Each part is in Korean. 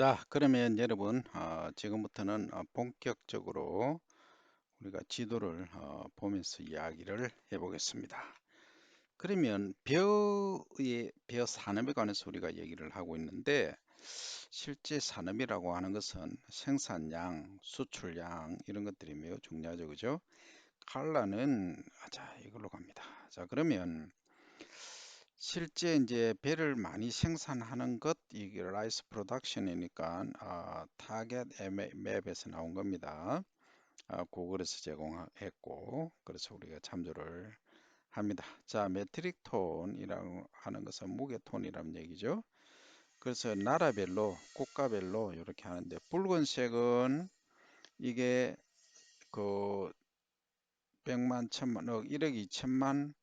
자, 그러면 여러분, 지금부터는 본격적으로 우리가 지도를 보면서 이야기를 해보겠습니다. 그러면 벼 산업에 관해서 우리가 얘기를 하고 있는데, 실제 산업이라고 하는 것은 생산량, 수출량 이런 것들이 매우 중요하죠, 그죠? 칼라는 자 이걸로 갑니다. 자, 그러면 실제 이제 배를 많이 생산하는 것 이게 라이스 프로덕션이니까 타겟 맵에서 나온 겁니다. 구글에서 제공했고 그래서 우리가 참조를 합니다. 자, 메트릭 톤이라고 하는 것은 무게 톤이라는 얘기죠. 그래서 나라별로 국가별로 이렇게 하는데 붉은색은 이게 그 100만, 1000만, 억, 1억 2천만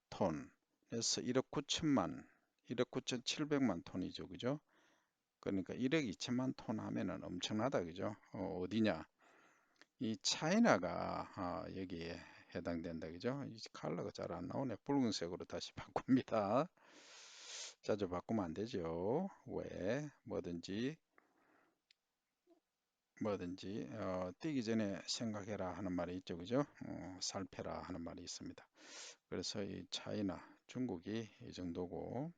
톤에서 1억 9천만, 1억 9천7백만 톤이죠. 그죠? 그러니까 1억 2천만 톤 하면은 엄청나다. 그죠? 어디냐? 이 차이나가 여기에 해당된다. 그죠? 이 컬러가 잘 안 나오네. 붉은색으로 다시 바꿉니다. 자주 바꾸면 안 되죠. 왜? 뭐든지 뛰기 전에 생각해라 하는 말이 있죠. 그죠? 살펴라 하는 말이 있습니다. 그래서 이 차이나, 중국이 이 정도고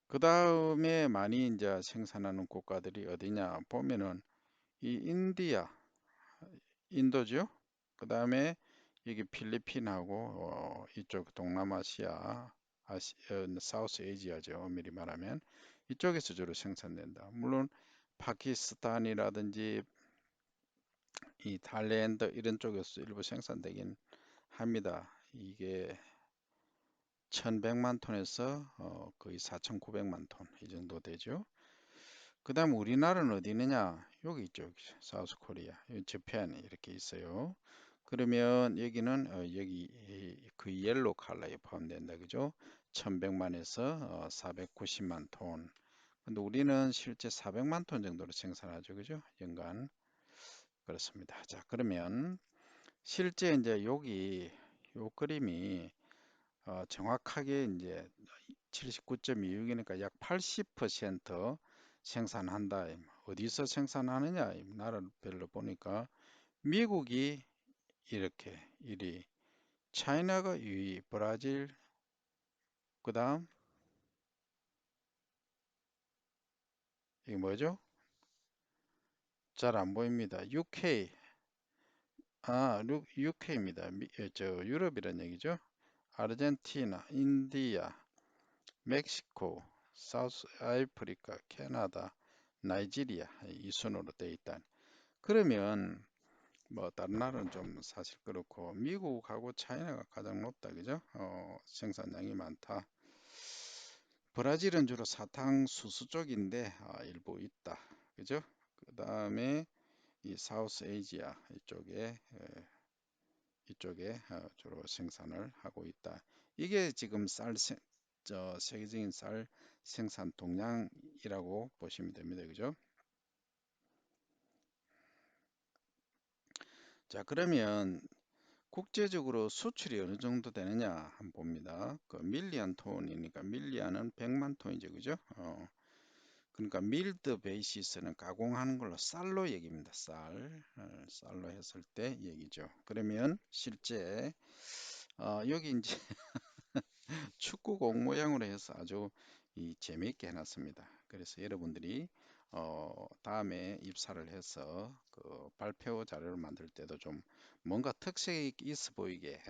그 다음에 많이 이제 생산하는 국가들이 어디냐 보면은 이 인도죠. 그 다음에 여기 필리핀하고 이쪽 동남아시아, 사우스 에이지아죠. 엄밀히 말하면 이쪽에서 주로 생산된다. 물론 파키스탄이라든지 이 타일랜드 이런 쪽에서 일부 생산되긴 합니다. 이게 1100만 톤에서 거의 4900만 톤 이 정도 되죠. 그 다음 우리나라는 어디 있느냐? 여기 있죠. 사우스 코리아, 저편 이렇게 있어요. 그러면 여기는 여기 그 옐로 컬러에 포함된다. 그죠? 1100만에서 490만 톤. 근데 우리는 실제 400만 톤 정도로 생산하죠. 그죠? 연간. 그렇습니다. 자, 그러면 실제 이제 여기 요 그림이 정확하게 이제 79.26이니까 약 80% 생산한다. 어디서 생산하느냐? 나라별로 보니까 미국이 이렇게 1위, 차이나가 2위, 브라질, 그 다음 이게 뭐죠? 잘 안 보입니다. UK, UK입니다. 저 유럽이란 얘기죠. 아르헨티나, 인디아, 멕시코, 사우스 아프리카, 캐나다, 나이지리아 이 순으로 돼 있다. 그러면 뭐 다른 나라는 좀 사실 그렇고 미국하고 차이나가 가장 높다. 그죠? 생산량이 많다. 브라질은 주로 사탕수수 쪽인데 일부 있다. 그죠? 그 다음에 이 사우스 에이지아 이쪽에 주로 생산을 하고 있다. 이게 지금 세계적인 쌀 생산 동량이라고 보시면 됩니다. 그죠? 자, 그러면 국제적으로 수출이 어느 정도 되느냐 한번 봅니다. 그 밀리언 톤이니까 밀리언은 100만 톤이죠. 그죠? 그러니까 밀드 베이시스는 가공하는 걸로 쌀로 얘기입니다. 쌀로 했을 때 얘기죠. 그러면 실제 여기 이제 축구공 모양으로 해서 아주 재미있게 해놨습니다. 그래서 여러분들이 다음에 입사를 해서 그 발표 자료를 만들 때도 좀 뭔가 특색이 있어 보이게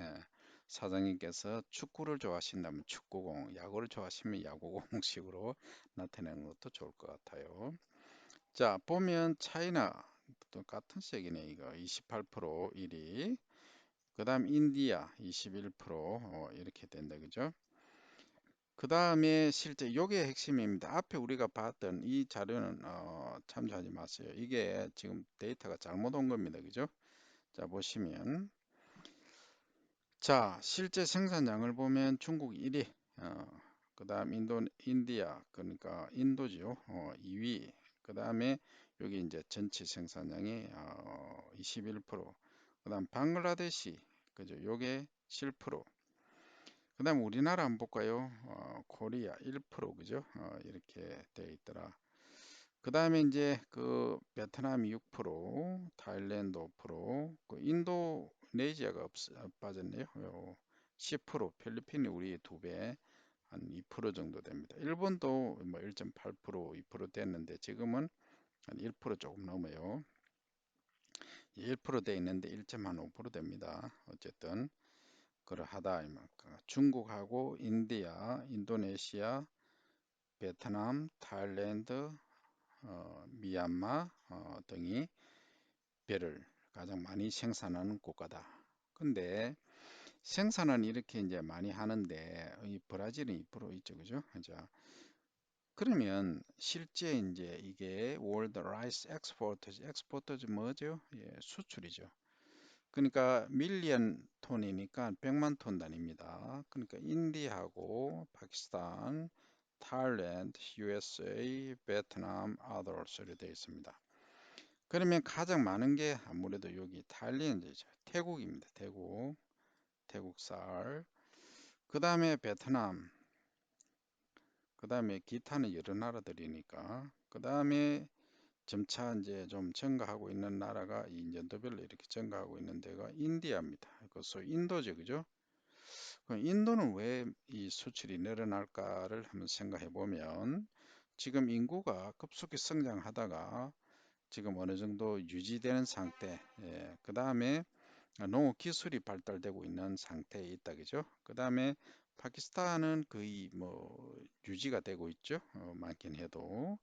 사장님께서 축구를 좋아하신다면 축구공, 야구를 좋아하시면 야구공식으로 나타내는 것도 좋을 것 같아요. 자, 보면 차이나 또 같은 색이네. 이거 28% 1위, 그 다음 인디아 21% 이렇게 된다. 그죠? 그 다음에 실제 요게 핵심입니다. 앞에 우리가 봤던 이 자료는 참조하지 마세요. 이게 지금 데이터가 잘못 온 겁니다. 그죠? 자, 보시면 자, 실제 생산량을 보면 중국 1위, 그 다음 인디아, 그러니까 인도지요. 2위, 그 다음에 여기 이제 전체 생산량이 21%, 그 다음 방글라데시, 그죠? 요게 7%, 그 다음 우리나라 한번 볼까요? 코리아 1%, 그죠? 이렇게 되어 있더라. 그 다음에 이제 그 베트남이 6%, 타일랜드 5%, 그 인도네시아가 빠졌네요. 10%, 필리핀이 우리 2배, 한 2% 정도 됩니다. 일본도 뭐 1.8%, 2% 됐는데 지금은 한 1% 조금 넘어요. 1%돼 있는데 1.5% 됩니다. 어쨌든 그러하다 이 말까. 중국하고 인디아, 인도네시아, 베트남, 타일랜드, 미얀마 등이 벼를 가장 많이 생산하는 국가다. 근데 생산은 이렇게 이제 많이 하는데 이 브라질은 2% 있죠, 그죠? 자, 그러면 실제 이제 이게 월드 라이스 엑스포터즈 뭐죠? 예, 수출이죠. 그러니까 밀리언 톤이니까 100만 톤 단위입니다. 그러니까 인디하고 파키스탄, 타일랜드, USA, 베트남, others 이렇게 되어 있습니다. 그러면 가장 많은 게 아무래도 여기 타일랜드죠. 태국입니다. 태국 쌀. 그 다음에 베트남. 그 다음에 기타는 여러 나라들이니까. 그 다음에 점차 이제 좀 증가하고 있는 나라가 이 연도별로 이렇게 증가하고 있는 데가 인디아입니다. 그 소위 인도죠, 그죠? 그 인도는 왜 이 수출이 늘어날까를 한번 생각해 보면 지금 인구가 급속히 성장하다가 지금 어느 정도 유지되는 상태, 예, 그 다음에 농업 기술이 발달되고 있는 상태에 있다, 그죠? 그 다음에 파키스탄은 거의 뭐 유지가 되고 있죠, 많긴 해도.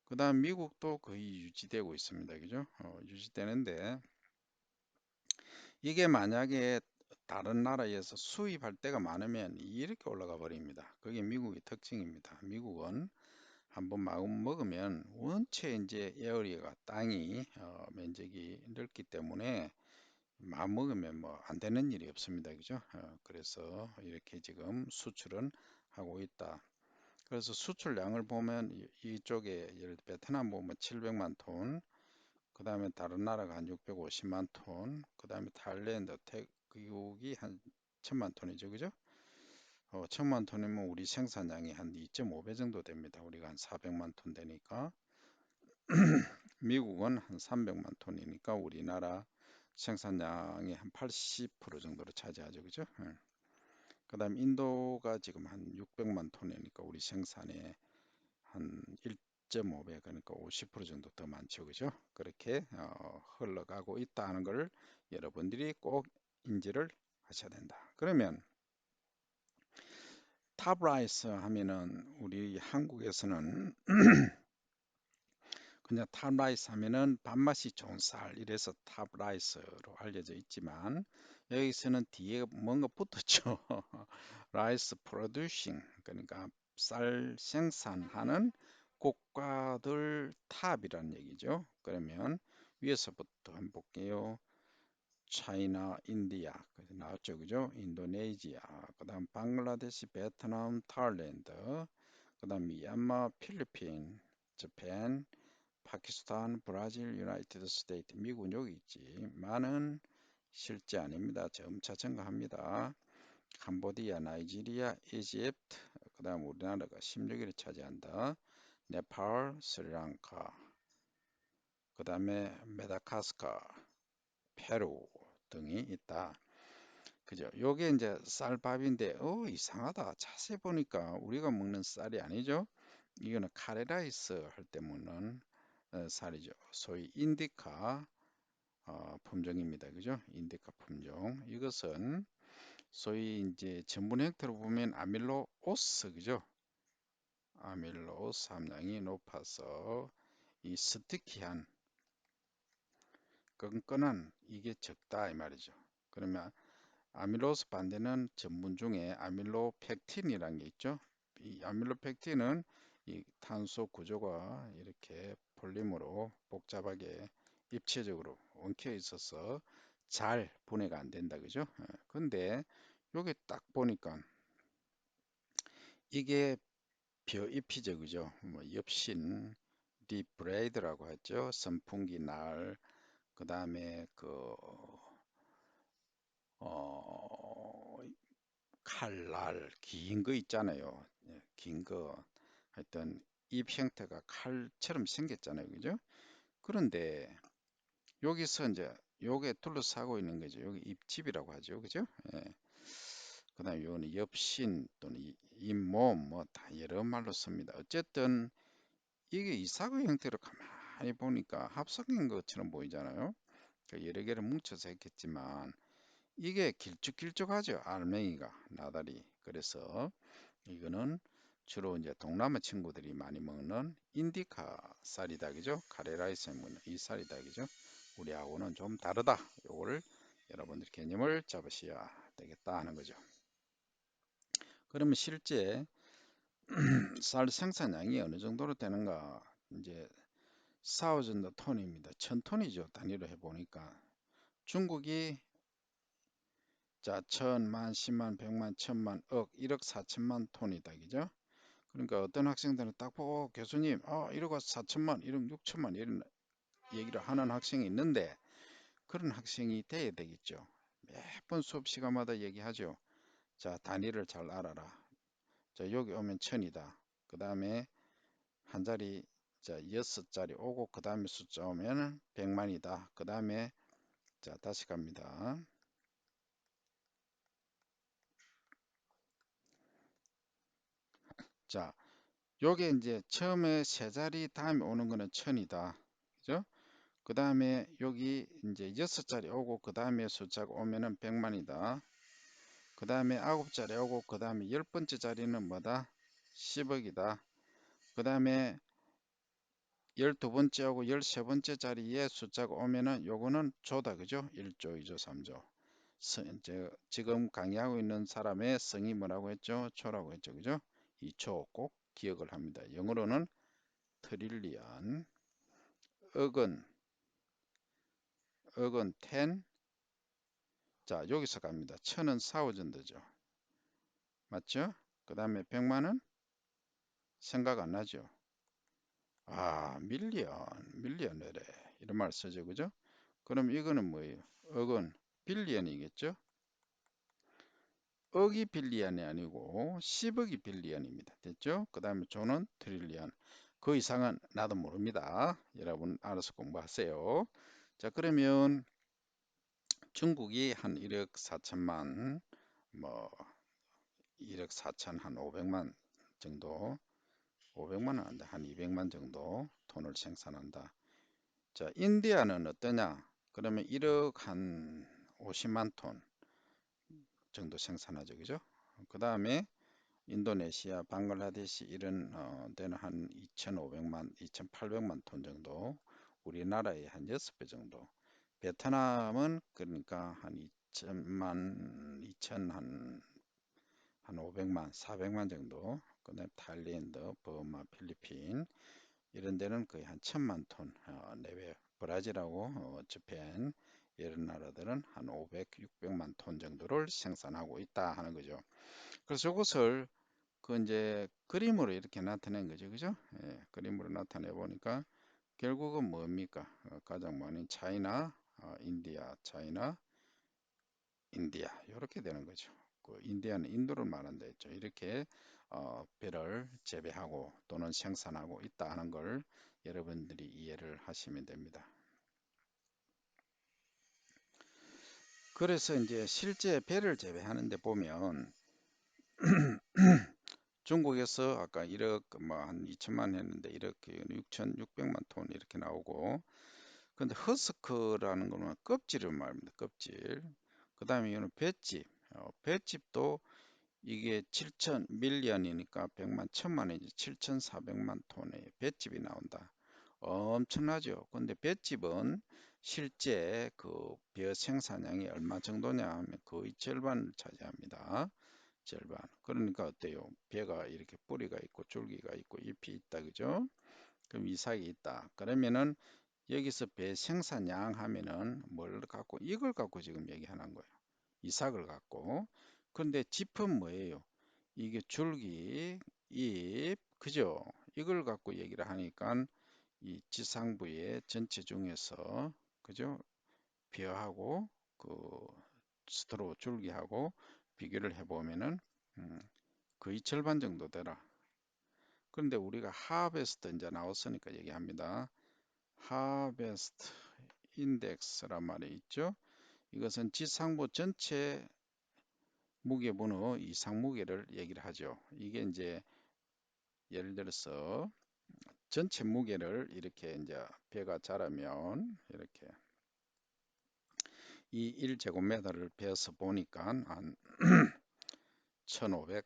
그 다음 미국도 거의 유지되고 있습니다, 그죠? 유지되는데 이게 만약에 다른 나라에서 수입할 때가 많으면 이렇게 올라가 버립니다. 그게 미국의 특징입니다. 미국은 한번 마음 먹으면 원체 이제 에어리어가 땅이 면적이 넓기 때문에 마음 먹으면 뭐 안 되는 일이 없습니다. 그죠? 그래서 이렇게 지금 수출은 하고 있다. 그래서 수출량을 보면 이쪽에 예를 들어 베트남 보면 700만 톤, 그 다음에 다른 나라가 한 650만 톤, 그 다음에 타일랜드, 태국이 한 1000만 톤이죠. 그죠? 1000만 톤이면 우리 생산량이 한 2.5배 정도 됩니다. 우리가 한 400만 톤 되니까. 미국은 한 300만 톤이니까 우리나라 생산량의 한 80% 정도를 차지하죠. 그죠? 그 다음 인도가 지금 한 600만 톤이니까 우리 생산의 한 1.5배 그러니까 50% 정도 더 많죠. 그죠? 그렇게 흘러가고 있다는 걸 여러분들이 꼭 인지를 하셔야 된다. 그러면 탑라이스 하면은 우리 한국에서는 그냥 탑라이스 하면은 밥맛이 좋은 쌀 이래서 탑라이스로 알려져 있지만 여기서는 뒤에 뭔가 붙었죠. 라이스 프로듀싱 그러니까 쌀 생산하는 국가들 탑이라는 얘기죠. 그러면 위에서부터 한번 볼게요. 차이나, 인디아, 나왔죠, 그죠? 인도네시아, 그다음 방글라데시, 베트남, 타일랜드, 그다음 미얀마, 필리핀, 재팬, 파키스탄, 브라질, 유나이티드 스테이트, 미국은 여기 있지만은 실제 아닙니다. 점차 증가합니다. 캄보디아, 나이지리아, 이집트, 그 다음 우리나라가 16위를 차지한다. 네팔, 스리랑카, 그 다음에 메다카스카, 페루 등이 있다. 그죠? 요게 이제 쌀밥인데, 이상하다. 자세히 보니까 우리가 먹는 쌀이 아니죠? 이거는 카레라이스 할 때 먹는 쌀이죠. 소위 인디카 품종입니다. 그죠? 인디카 품종. 이것은 소위 이제 전분 형태로 보면 아밀로오스, 그죠? 아밀로스 함량이 높아서 이 스티키한 끈끈한 이게 적다 이 말이죠. 그러면 아밀로스 반대는 전분 중에 아밀로펙틴이라는 게 있죠. 이 아밀로펙틴은 이 탄소 구조가 이렇게 폴리머로 복잡하게 입체적으로 엉켜 있어서 잘 분해가 안 된다 그죠? 근데 여기 딱 보니까 이게 벼잎이죠 그죠? 뭐 엽신 리브레이드라고 하죠. 선풍기 날, 그 다음에 어, 칼날 긴 거 있잖아요. 긴 거. 하여튼 잎 형태가 칼처럼 생겼잖아요. 그죠? 그런데 여기서 이제 요게 둘러싸고 있는 거죠. 여기 잎집이라고 하죠. 그죠? 예. 그 다음에 요거는 엽신 또는 잎몸 뭐 다 여러 말로 씁니다. 어쨌든 이게 이사구 형태로 가만히 보니까 합성인 것처럼 보이잖아요. 그 여러 개를 뭉쳐서 했겠지만 이게 길쭉길쭉하죠. 알맹이가 나달이. 그래서 이거는 주로 이제 동남아 친구들이 많이 먹는 인디카 쌀이다. 그죠? 카레라이스에 먹는 이 쌀이다. 그죠? 우리하고는 좀 다르다. 요거를 여러분들 개념을 잡으셔야 되겠다 하는 거죠. 그러면 실제 쌀 생산량이 어느 정도로 되는가? 이제 4,000 톤입니다. 1,000톤이죠. 단위로 해보니까. 중국이 자, 1,000만, 10만, 100만, 1,000만, 억, 1억 4천만 톤이다. 그죠? 그러니까 어떤 학생들은 딱 보고 교수님, 1억 4천만, 1억 6천만 이런 얘기를 하는 학생이 있는데 그런 학생이 돼야 되겠죠. 매번 수업 시간마다 얘기하죠. 자, 단위를 잘 알아라. 자, 여기 오면 1,000이다. 그 다음에 한 자리, 자, 6자리 오고 그 다음에 숫자 오면 100만이다. 그 다음에 자, 다시 갑니다. 자, 요게 이제 처음에 세 자리 다음에 오는 거는 1,000이다. 그죠? 그 다음에 여기 이제 6자리 오고 그 다음에 숫자가 오면은 100만이다. 그 다음에 9자리 오고 그 다음에 10번째 자리는 뭐다? 10억이다. 그 다음에 12번째 하고 13번째 자리에 숫자가 오면은 요거는 조다. 그죠? 1조, 2조, 3조. 지금 강의하고 있는 사람의 성이 뭐라고 했죠? 초라고 했죠. 그죠? 이 초 꼭 기억을 합니다. 영어로는 트릴리언, 억은, 억은 10, 자, 여기서 갑니다. 천은 사우전드죠. 맞죠? 그 다음에 100만은 생각 안 나죠. 밀리언이래. 이런 말 쓰죠. 그죠? 그럼 이거는 뭐예요? 억은 빌리언이겠죠? 억이 빌리언이 아니고 10억이 빌리언입니다. 됐죠? 그 다음에 조는 트릴리언. 그 이상은 나도 모릅니다. 여러분 알아서 공부하세요. 자, 그러면 중국이 한 1억 4천만, 뭐 1억 4천 한 500만 정도, 500만은 안 돼. 한 200만 정도 톤을 생산한다. 자, 인디아는 어떠냐? 그러면 1억 한 50만 톤 정도 생산하죠. 그죠? 그 다음에 인도네시아, 방글라데시 이런 데는 한 2,500만, 2,800만 톤 정도, 우리나라의 한 6배 정도. 베트남은 그러니까 한 2천만, 2천 한 500만, 400만 정도. 그다음에 타일랜드, 버마, 필리핀 이런 데는 거의 한 1,000만 톤 내외. 브라질하고 스페인 이런 나라들은 한 500, 600만 톤 정도를 생산하고 있다 하는 거죠. 그래서 이것을 그 이제 그림으로 이렇게 나타낸 거죠. 그죠? 예, 그림으로 나타내 보니까 결국은 뭡니까? 가장 많은 차이나, 인디아, 차이나, 인디아 이렇게 되는 거죠. 그 인디아는 인도를 말한다 했죠. 이렇게 배를 재배하고 또는 생산하고 있다 하는 걸 여러분들이 이해를 하시면 됩니다. 그래서 이제 실제 배를 재배하는데 보면 중국에서 아까 1억 뭐 한 2천만 했는데 이렇게 6,600만 톤 이렇게 나오고 근데 허스크라는 거는 껍질을 말합니다. 껍질. 그 다음에 이거는 볏짚. 볏짚도 이게 7천 밀리언이니까 100만 천만이지 7,400만 톤의 볏짚이 나온다. 엄청나죠. 근데 볏짚은 실제 그 벼 생산량이 얼마 정도냐 하면 거의 절반을 차지합니다. 절반. 그러니까 어때요? 벼가 이렇게 뿌리가 있고 줄기가 있고 잎이 있다. 그죠? 그럼 이삭이 있다. 그러면은 여기서 배 생산량 하면은 뭘 갖고 이걸 갖고 지금 얘기하는 거예요. 이삭을 갖고. 그런데 짚은 뭐예요? 이게 줄기, 잎, 그죠? 이걸 갖고 얘기를 하니까 이 지상부의 전체 중에서 그죠? 벼하고 그 스트로 줄기하고 비교를 해보면은 거의 절반 정도 되라. 그런데 우리가 하베스트 이제 나왔으니까 얘기합니다. 하베스트 인덱스란 말이 있죠. 이것은 지상보 전체 무게분호 이상 무게를 얘기를 하죠. 이게 이제 예를 들어서 전체 무게를 이렇게 이제 배가 자라면 이렇게 이 1제곱미터를 베어서 보니까 한 1500g이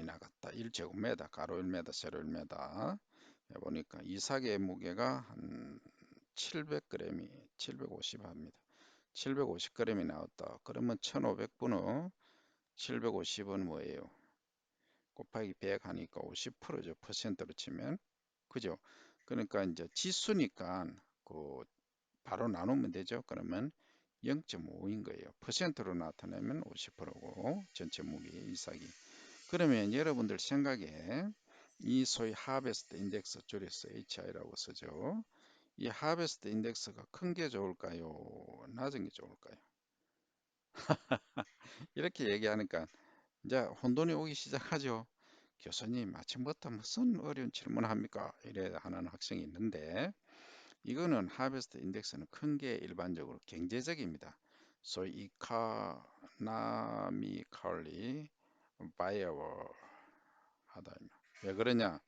나갔다. 1제곱미터 가로 1m 세로 1m 보니까 이삭의 무게가 한 700g이 750 합니다. 750g이 나왔다. 그러면 1500분의 750은 뭐예요? 곱하기 100 하니까 50%죠. 퍼센트로 치면. 그죠? 그러니까 이제 지수니까 그 바로 나누면 되죠. 그러면 0.5인 거예요. 퍼센트로 나타내면 50%고 전체 무게 이삭이. 그러면 여러분들 생각에 이 소위 하베스트 인덱스 줄여서 HI라고 쓰죠. 이 하베스트 인덱스가 큰 게 좋을까요? 낮은 게 좋을까요? 이렇게 얘기하니까 이제 혼돈이 오기 시작하죠. 교수님, 아침부터 무슨 어려운 질문을 합니까? 이래 하는 학생이 있는데 이거는 하베스트 인덱스는 큰 게 일반적으로 경제적입니다. 소위 economically viable 하다. 왜 그러냐?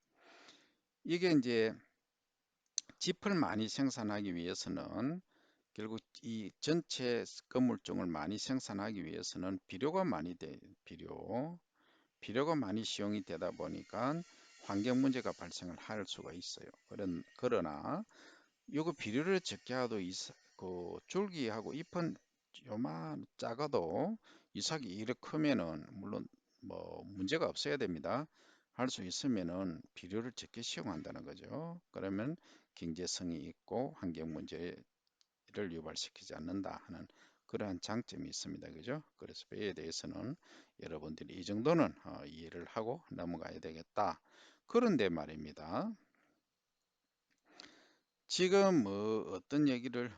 이게 이제 짚을 많이 생산하기 위해서는 결국 이 전체 건물종을 많이 생산하기 위해서는 비료가 많이 비료가 많이 시용이 되다 보니까 환경 문제가 발생을 할 수가 있어요. 그러나 요거 비료를 적게 하도 그 줄기하고 잎은 요만 작아도 이삭이 이렇게 크면은 물론 뭐 문제가 없어야 됩니다. 할 수 있으면은 비료를 적게 시용한다는 거죠. 그러면 경제성이 있고 환경 문제를 유발시키지 않는다 하는 그러한 장점이 있습니다. 그죠? 그래서 배에 대해서는 여러분들이 이 정도는 이해를 하고 넘어가야 되겠다. 그런데 말입니다. 지금 뭐 어떤 얘기를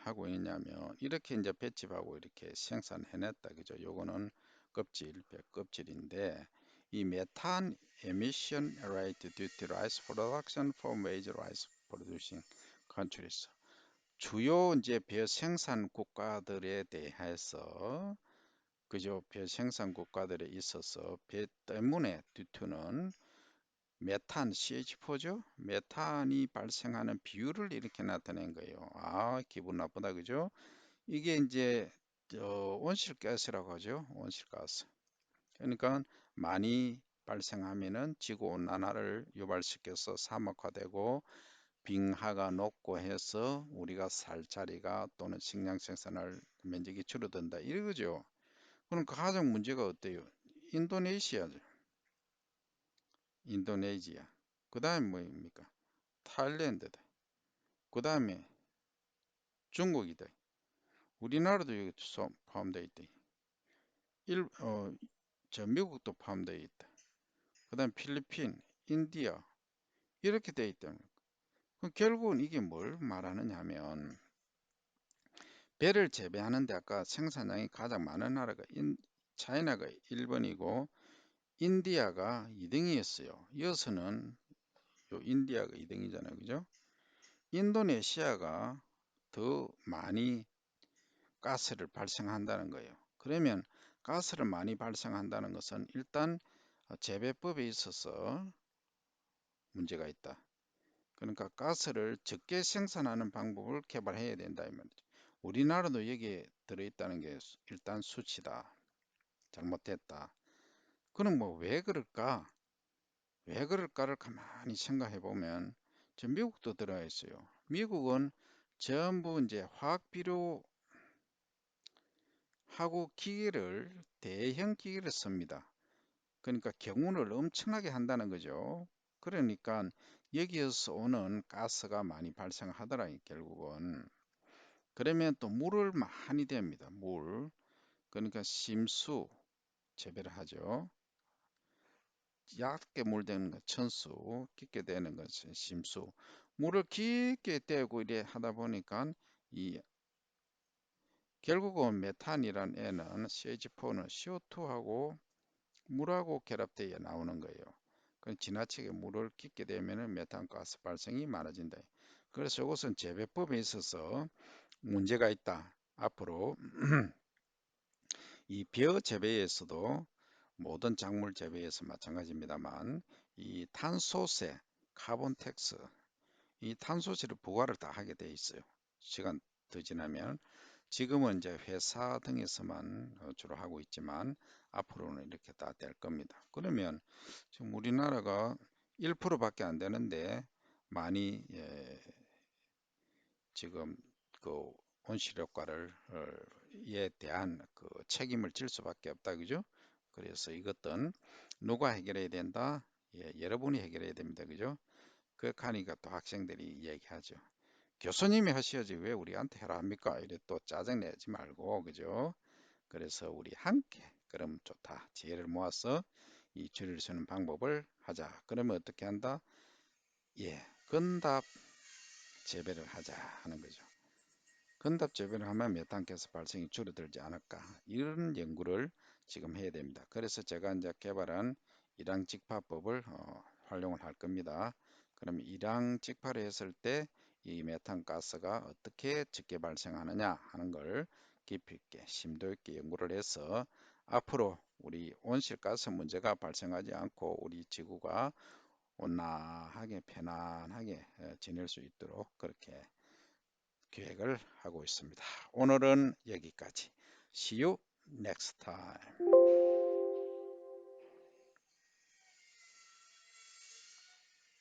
하고 있냐면 이렇게 이제 볏짚하고 이렇게 생산해냈다. 그죠? 요거는 껍질, 배 껍질인데 이 메탄 emission rate due to rice production from major rice producing countries. 주요 이제 벼 생산 국가들에 대해서 그죠? 벼 생산 국가들에 있어서 배 때문에 뒤투는 메탄 CH4죠? 메탄이 발생하는 비율을 이렇게 나타낸 거예요. 아, 기분 나쁘다, 그죠? 이게 이제 온실가스라고 하죠. 온실가스. 그러니까 많이 발생하면은 지구 온난화를 유발시켜서 사막화되고 빙하가 녹고 해서 우리가 살 자리가 또는 식량 생산할 면적이 줄어든다. 이거죠. 그럼 가장 문제가 어때요? 인도네시아죠. 인도네시아. 그 다음에 뭐입니까? 타일랜드다. 그 다음에 중국이다. 우리나라도 여기 포함되어 있다. 저 미국도 포함되어 있다. 그 다음 필리핀, 인디아 이렇게 되어 있다. 그 결국은 이게 뭘 말하느냐 하면 배를 재배하는데 아까 생산량이 가장 많은 나라가 차이나가 1번이고 인디아가 2등이었어요. 이어서는 요 인디아가 2등이잖아요. 그죠? 인도네시아가 더 많이 가스를 발생한다는 거예요. 그러면 가스를 많이 발생한다는 것은 일단 재배법에 있어서 문제가 있다. 그러니까 가스를 적게 생산하는 방법을 개발해야 된다 이 말이죠. 우리나라도 여기에 들어있다는 게 일단 수치다. 잘못됐다. 그럼 뭐 왜 그럴까? 왜 그럴까를 가만히 생각해 보면 저 미국도 들어가 있어요. 미국은 전부 이제 화학 비료하고 기계를 대형 기계를 씁니다. 그러니까 경운을 엄청나게 한다는 거죠. 그러니까 여기에서 오는 가스가 많이 발생하더라 결국은. 그러면 또 물을 많이 댑니다. 물. 그러니까 심수 재배를 하죠. 얇게 물대는 것 천수, 깊게 되는 것은 심수. 물을 깊게 떼고 이래 하다 보니까 이 결국은 메탄이란 애는 CH4는 CO2하고 물하고 결합되어 나오는 거예요. 지나치게 물을 깃게 되면 메탄가스 발생이 많아진다. 그래서 이것은 재배법에 있어서 문제가 있다. 앞으로 이 벼 재배에서도 모든 작물 재배에서 마찬가지입니다만 이 탄소세, 카본 텍스, 이 탄소세를 부과를 다 하게 돼 있어요. 시간 더 지나면 지금은 이제 회사 등에서만 주로 하고 있지만 앞으로는 이렇게 다 될 겁니다. 그러면 지금 우리나라가 1%밖에 안 되는데 많이 지금 그 온실효과를 에 대한 그 책임을 질 수밖에 없다 그죠? 그래서 이것은 누가 해결해야 된다? 여러분이 해결해야 됩니다 그죠? 그 하니까 또 학생들이 얘기하죠. 교수님이 하셔야지 왜 우리한테 해라 합니까? 이래 또 짜증내지 말고 그죠? 그래서 우리 함께 그럼 좋다. 지혜를 모아서 이 줄을 서는 방법을 하자. 그러면 어떻게 한다? 건답 재배를 하자 하는 거죠. 건답 재배를 하면 메탄가스 발생이 줄어들지 않을까 이런 연구를 지금 해야 됩니다. 그래서 제가 이제 개발한 일항직파법을 활용을 할 겁니다. 그럼 일항직파를 했을 때 이 메탄가스가 어떻게 적게 발생하느냐 하는 걸 깊이 있게 심도 있게 연구를 해서 앞으로 우리 온실가스 문제가 발생하지 않고 우리 지구가 온화하게 편안하게 지낼 수 있도록 그렇게 계획을 하고 있습니다. 오늘은 여기까지. See you next time.